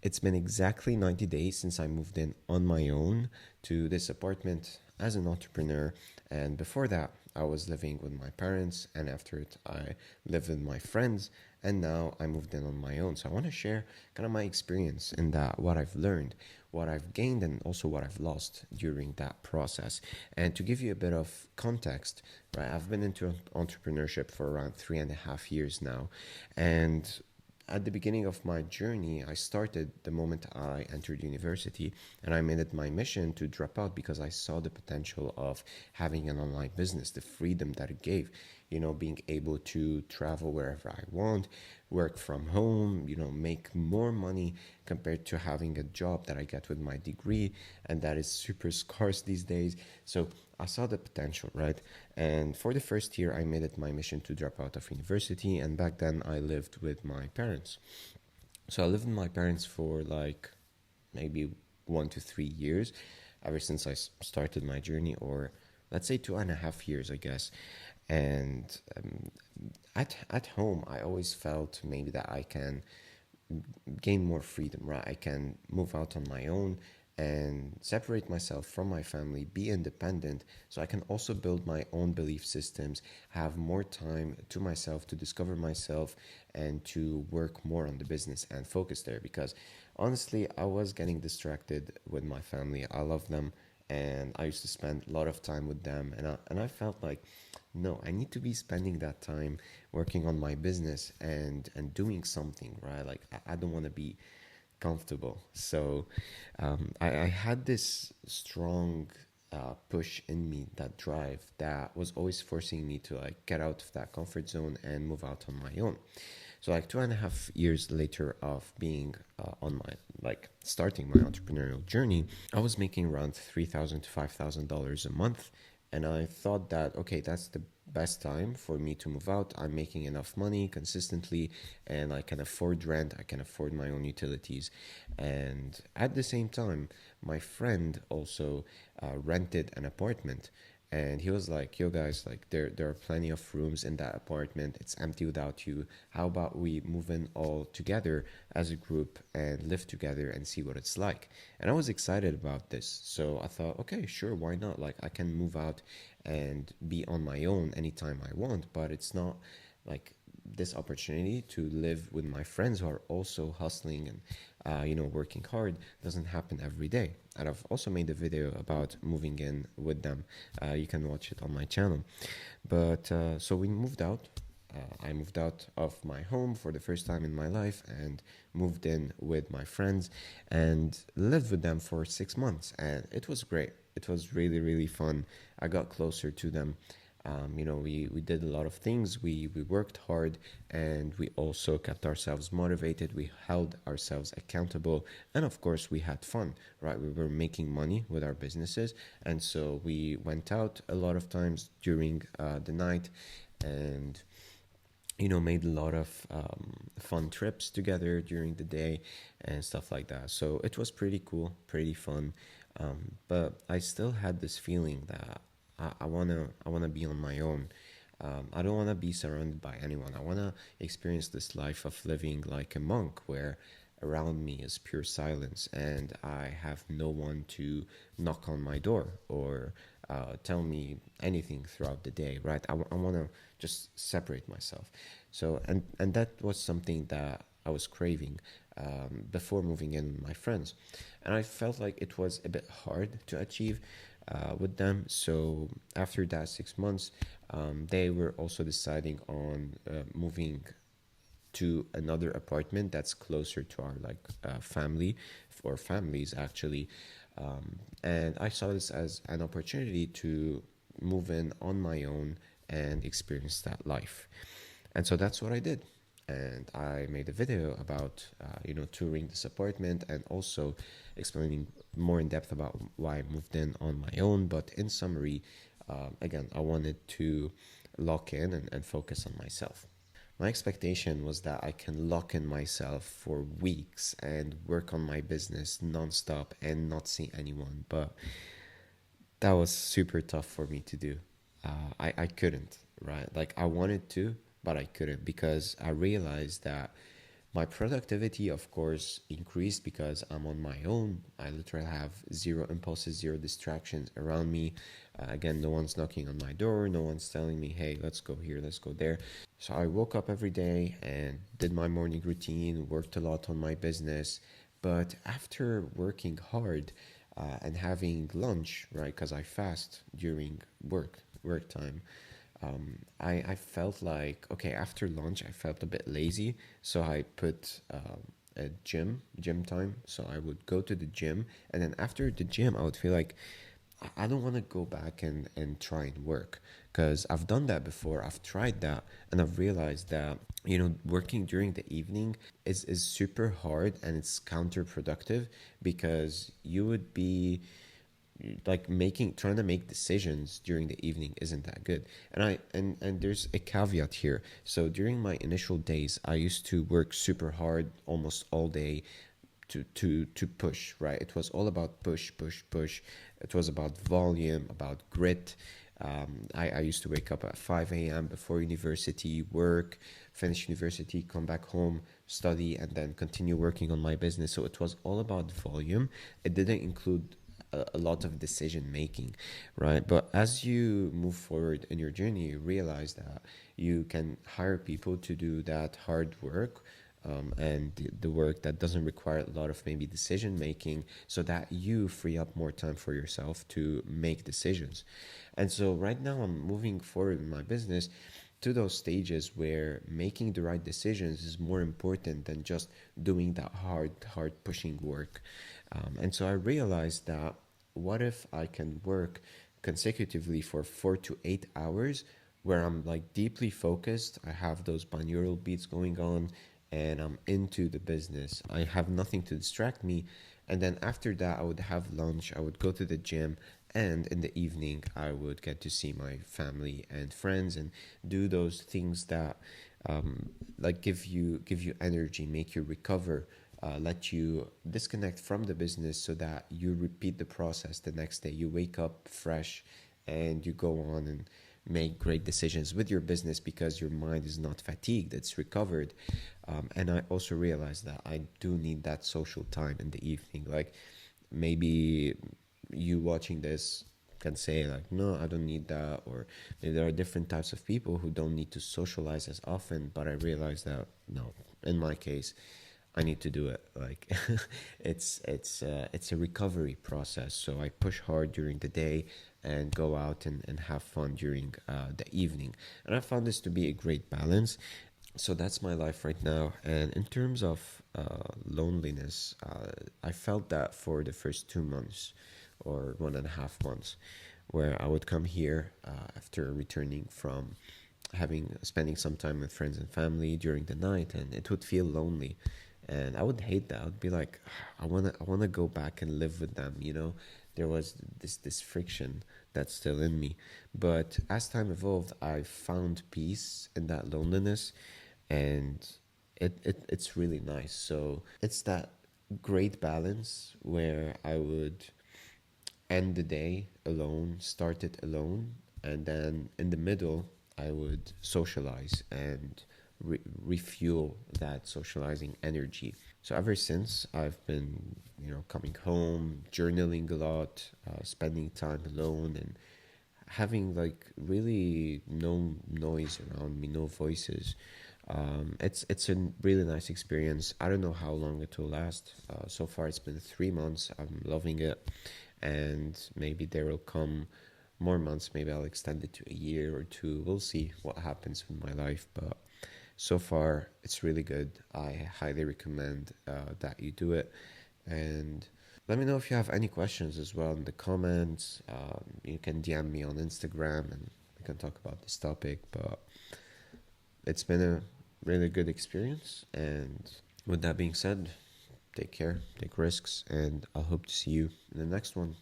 It's been exactly 90 days since I moved in on my own to this apartment as an entrepreneur. And before that, I was living with my parents. And after it, I lived with my friends. And now I moved in on my own. So I want to share kind of my experience in that, what I've learned, what I've gained, and also what I've lost during that process. And to give you a bit of context, right, I've been into entrepreneurship for around 3.5 years now. And at the beginning of my journey, I started the moment I entered university, and I made it my mission to drop out because I saw the potential of having an online business, the freedom that it gave, being able to travel wherever I want, work from home, make more money compared to having a job that I get with my degree, and that is super scarce these days. So I saw the potential, right? And for the first year, I made it my mission to drop out of university. And back then, I lived with my parents. So I lived with my parents for like maybe 1 to 3 years, ever since I started my journey, or let's say 2.5 years, I guess. And at home, I always felt maybe that I can gain more freedom, right? I can move out on my own and separate myself from my family, be independent, so I can also build my own belief systems, have more time to myself to discover myself and to work more on the business and focus there. Because honestly, I was getting distracted with my family. I love them and I used to spend a lot of time with them, and I felt like no, I need to be spending that time working on my business and doing something, right? Like I don't want to be comfortable. So I had this strong push in me, that drive that was always forcing me to like get out of that comfort zone and move out on my own. So like 2.5 years later of being on my like starting my entrepreneurial journey, I was making around $3,000 to $5,000 a month, and I thought that okay, that's the best time for me to move out. I'm making enough money consistently, and I can afford rent. I can afford my own utilities, and at the same time, my friend also rented an apartment, and he was like, "Yo, guys, like there are plenty of rooms in that apartment. It's empty without you. How about we move in all together as a group and live together and see what it's like?" And I was excited about this, so I thought, okay, sure, why not? Like I can move out and be on my own anytime I want, but it's not like this opportunity to live with my friends who are also hustling and working hard doesn't happen every day. And I've also made a video about moving in with them. You can watch it on my channel. But so we moved out. I moved out of my home for the first time in my life and moved in with my friends and lived with them for 6 months. And it was great. It was really, really fun. I got closer to them. We did a lot of things. We worked hard, and we also kept ourselves motivated. We held ourselves accountable. And of course, we had fun, right? We were making money with our businesses. And so we went out a lot of times during the night and made a lot of fun trips together during the day and stuff like that. So it was pretty cool, pretty fun. But I still had this feeling that I wanna be on my own. I don't wanna be surrounded by anyone. I wanna experience this life of living like a monk, where around me is pure silence and I have no one to knock on my door or tell me anything throughout the day, right? I want to just separate myself. So, and that was something that I was craving before moving in with my friends. And I felt like it was a bit hard to achieve with them. So after that 6 months, they were also deciding on moving to another apartment that's closer to our like family or families actually. And I saw this as an opportunity to move in on my own and experience that life. And so that's what I did. And I made a video about touring this apartment and also explaining more in depth about why I moved in on my own. But in summary, again, I wanted to lock in and focus on myself. My expectation was that I can lock in myself for weeks and work on my business nonstop and not see anyone. But that was super tough for me to do. I couldn't, right? Like I wanted to, but I couldn't because I realized that My productivity, of course, increased because I'm on my own. I literally have zero impulses, zero distractions around me. Again, no one's knocking on my door, no one's telling me, hey, let's go here, let's go there. So I woke up every day and did my morning routine, worked a lot on my business. But after working hard and having lunch, right, because I fast during work time, I felt like, okay, after lunch, I felt a bit lazy. So I put a gym time. So I would go to the gym. And then after the gym, I would feel like I don't want to go back and try and work because I've done that before. I've tried that and I've realized that, working during the evening is super hard and it's counterproductive because you would be like trying to make decisions during the evening isn't that good. And there's a caveat here. So during my initial days, I used to work super hard almost all day to push, right? It was all about push, push, push. It was about volume, about grit. I used to wake up at 5 a.m. before university, work, finish university, come back home, study, and then continue working on my business. So it was all about volume. It didn't include a lot of decision making, right? But as you move forward in your journey, you realize that you can hire people to do that hard work, and the work that doesn't require a lot of maybe decision making, so that you free up more time for yourself to make decisions. And so right now I'm moving forward in my business to those stages where making the right decisions is more important than just doing that hard pushing work. And so I realized that what if I can work consecutively for 4 to 8 hours where I'm like deeply focused, I have those binaural beats going on, and I'm into the business. I have nothing to distract me. And then after that, I would have lunch, I would go to the gym, and in the evening, I would get to see my family and friends and do those things that like give you energy, make you recover, let you disconnect from the business so that you repeat the process the next day. You wake up fresh and you go on and make great decisions with your business because your mind is not fatigued, it's recovered. And I also realized that I do need that social time in the evening. Like maybe you watching this can say like, no, I don't need that, or maybe there are different types of people who don't need to socialize as often. But I realized that no, in my case, I need to do it. Like it's a recovery process. So I push hard during the day and go out and have fun during the evening. And I found this to be a great balance. So that's my life right now. And in terms of loneliness, I felt that for the first 2 months or 1.5 months, where I would come here after returning from having spending some time with friends and family during the night, and it would feel lonely, and I would hate that. I would be like, I wanna go back and live with them. There was this friction that's still in me. But as time evolved, I found peace in that loneliness, and it's really nice. So it's that great balance where I would end the day alone, start it alone, and then in the middle, I would socialize and refuel that socializing energy. So ever since, I've been, coming home, journaling a lot, spending time alone, and having like really no noise around me, no voices. It's a really nice experience. I don't know how long it will last. So far, it's been 3 months. I'm loving it, and maybe there will come more months. Maybe I'll extend it to a year or two. We'll see what happens with my life, but so far it's really good. I highly recommend that you do it. And let me know if you have any questions as well in the comments. You can DM me on Instagram and we can talk about this topic. But it's been a really good experience. And with that being said, take care, take risks, and I'll hope to see you in the next one.